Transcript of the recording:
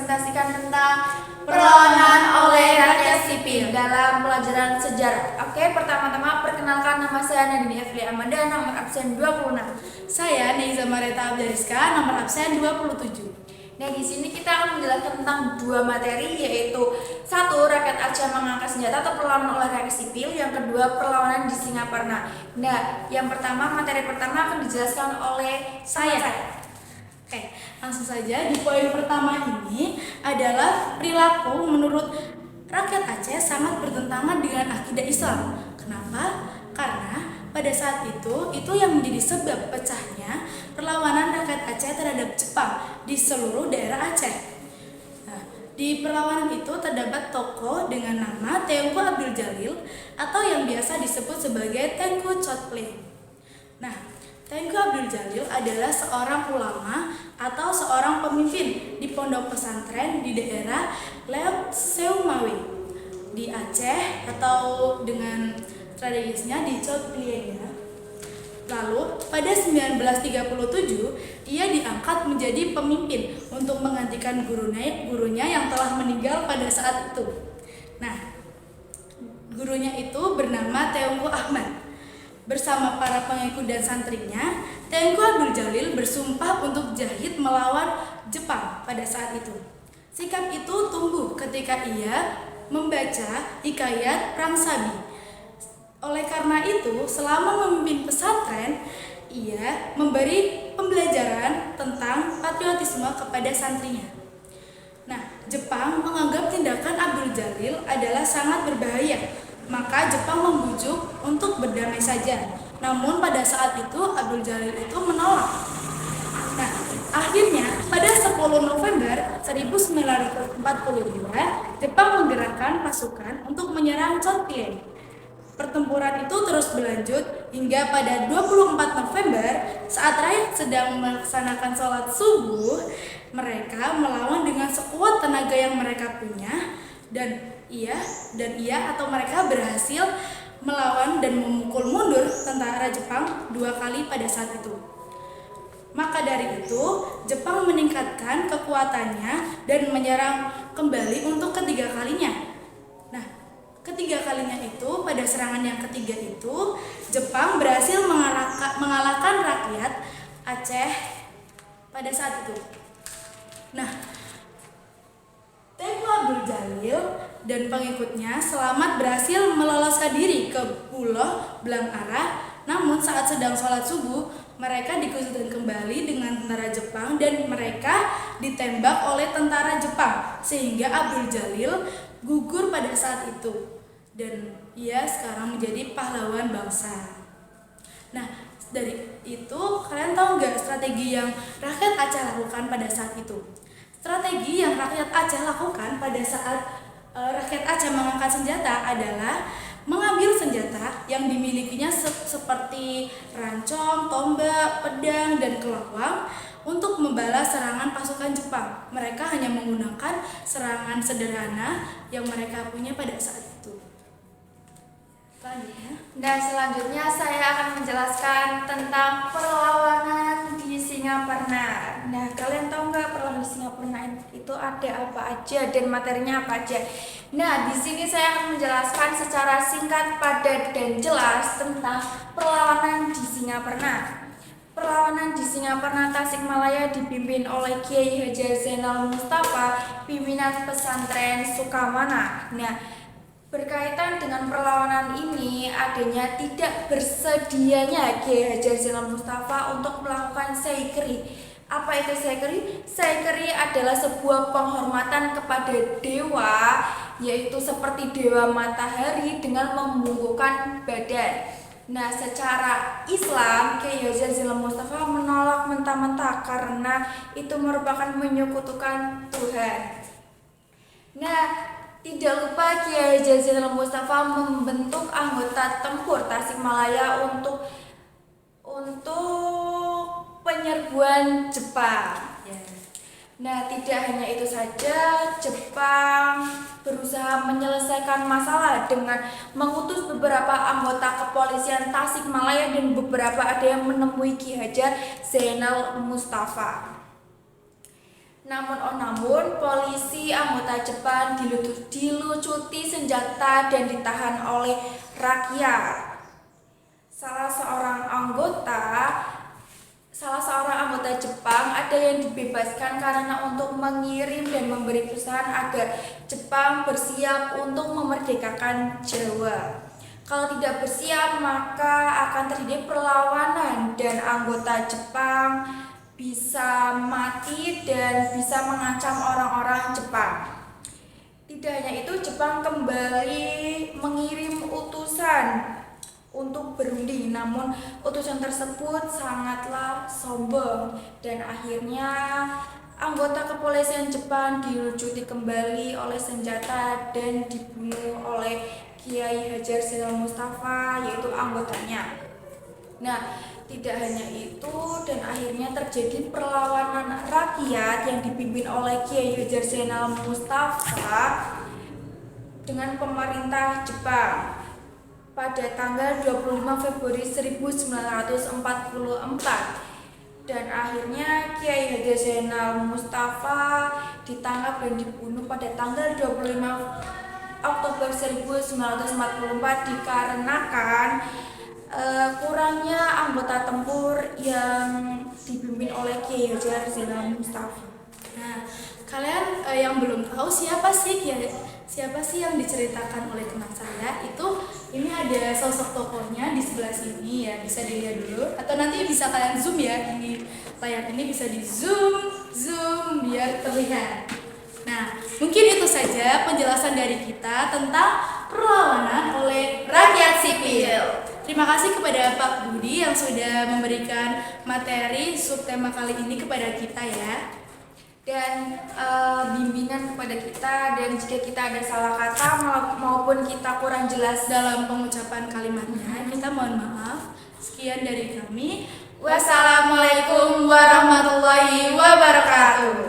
mempresentasikan tentang perlawanan oleh rakyat sipil dalam pelajaran sejarah. Oke, pertama-tama perkenalkan, nama saya Nadine Evli Amanda, nomor absen 26. Saya Neiza Mareta Abdariska, nomor absen 27. Nah, di sini kita akan menjelaskan tentang dua materi, yaitu satu, rakyat Aceh mengangkat senjata atau perlawanan oleh rakyat sipil, yang kedua, perlawanan di Singaparna. Nah, yang pertama, materi pertama akan dijelaskan oleh saya. Oke, langsung saja. Di poin pertama ini adalah perilaku menurut rakyat Aceh sangat bertentangan dengan akidah Islam. Kenapa? Karena pada saat itu yang menjadi sebab pecahnya perlawanan rakyat Aceh terhadap Jepang di seluruh daerah Aceh. Nah, di perlawanan itu terdapat tokoh dengan nama Tengku Abdul Jalil atau yang biasa disebut sebagai Tengku Cotleh. Nah, Tengku Abdul Jalil adalah seorang ulama atau seorang pemimpin di pondok pesantren di daerah Leok Seumawi di Aceh, atau dengan tradisinya di Cotleh. Lalu pada 1937 ia diangkat menjadi pemimpin untuk menggantikan gurunya yang telah meninggal pada saat itu. Nah, gurunya itu bernama Tengku Ahmad. Bersama para pengikut dan santrinya, Tengku Abdul Jalil bersumpah untuk jihad melawan Jepang pada saat itu. Sikap itu tumbuh ketika ia membaca hikayat Perang Sabi. Oleh karena itu, selama memimpin pesantren, ia memberi pembelajaran tentang patriotisme kepada santrinya. Nah, Jepang menganggap tindakan Abdul Jalil adalah sangat berbahaya. Maka Jepang membujuk untuk berdamai saja. Namun pada saat itu Abdul Jalil itu menolak. Nah, akhirnya pada 10 November 1942 Jepang menggerakkan pasukan untuk menyerang Cotleh. Pertempuran itu terus berlanjut hingga pada 24 November saat rakyat sedang melaksanakan sholat subuh, mereka melawan dengan sekuat tenaga yang mereka punya, dan mereka berhasil melawan dan memukul mundur tentara Jepang 2 kali pada saat itu. Maka dari itu, Jepang meningkatkan kekuatannya dan menyerang kembali untuk ketiga kalinya. Nah, ketiga kalinya itu, pada serangan yang ketiga itu, Jepang berhasil mengalahkan rakyat Aceh pada saat itu. Nah, Tengku Abdul Jalil dan pengikutnya selamat berhasil meloloskan diri ke Pulau Belangara. Namun saat sedang sholat subuh, mereka dikucilkan kembali dengan tentara Jepang dan mereka ditembak oleh tentara Jepang, sehingga Abdul Jalil gugur pada saat itu dan ia sekarang menjadi pahlawan bangsa. Nah, dari itu kalian tahu nggak strategi yang rakyat Aceh lakukan pada saat itu? Strategi yang rakyat Aceh lakukan pada saat rakyat Aceh mengangkat senjata adalah mengambil senjata yang dimilikinya seperti rancong, tombak, pedang, dan kelawang untuk membalas serangan pasukan Jepang. Mereka hanya menggunakan serangan sederhana yang mereka punya pada saat itu. Dan selanjutnya saya akan menjelaskan tentang perlawanan di Singaparna. Nah, kalian tahu nggak perlawanan di Singaparna itu ada apa aja dan materinya apa aja? Nah, di sini saya akan menjelaskan secara singkat, padat, dan jelas tentang perlawanan di Singaparna. Perlawanan di Singaparna Tasikmalaya dipimpin oleh Kiai Hajar Zainal Mustafa, pimpinan pesantren Sukamana. Nah, berkaitan dengan perlawanan ini, adanya tidak bersedianya Kiai Hajar Zainal Mustafa untuk melakukan saikri. Apa itu saikri? Saikri adalah sebuah penghormatan kepada dewa, yaitu seperti dewa matahari dengan membungkukkan badan. Nah, secara Islam, Kiai Hajar Zainal Mustafa menolak mentah-mentah karena itu merupakan menyekutukan Tuhan. Nah, tidak lupa Kiai Hajar Zainal Mustafa membentuk anggota tempur Tasikmalaya untuk penyerbuan Jepang. Nah, tidak hanya itu saja, Jepang berusaha menyelesaikan masalah dengan mengutus beberapa anggota kepolisian Tasikmalaya dan beberapa ada yang menemui Ki Hajar Zainal Mustafa. Namun polisi anggota Jepang dilucuti senjata dan ditahan oleh rakyat. Salah seorang anggota Jepang ada yang dibebaskan karena untuk mengirim dan memberi pesan agar Jepang bersiap untuk memerdekakan Jawa. Kalau tidak bersiap maka akan terjadi perlawanan dan anggota Jepang bisa mati dan bisa mengancam orang-orang Jepang. Tidak hanya itu, Jepang kembali mengirim utusan untuk berunding, namun utusan tersebut sangatlah sombong dan akhirnya anggota kepolisian Jepang dilucuti kembali oleh senjata dan dibunuh oleh Kiai Hajar Zainal Mustafa, yaitu anggotanya. Nah, tidak hanya itu, dan akhirnya terjadi perlawanan rakyat yang dipimpin oleh Kiai Hajar Zainal Mustafa dengan pemerintah Jepang pada tanggal 25 Februari 1944. Dan akhirnya Kiai Hajar Zainal Mustafa ditangkap dan dibunuh pada tanggal 25 Oktober 1944 dikarenakan kurangnya anggota tempur yang dipimpin oleh Kiai Hajar Zainal Mustafa. Nah, kalian yang belum tahu siapa sih yang diceritakan oleh teman saya itu, ini ada sosok tokohnya di sebelah sini ya, bisa dilihat dulu atau nanti bisa kalian zoom ya, di layar ini bisa di zoom biar terlihat. Nah, mungkin itu saja penjelasan dari kita tentang perlawanan oleh rakyat sipil. Terima kasih kepada Pak Budi yang sudah memberikan materi subtema kali ini kepada kita ya. Dan bimbingan kepada kita, dan jika kita ada salah kata maupun kita kurang jelas dalam pengucapan kalimatnya, kita mohon maaf. Sekian dari kami. Wassalamualaikum warahmatullahi wabarakatuh.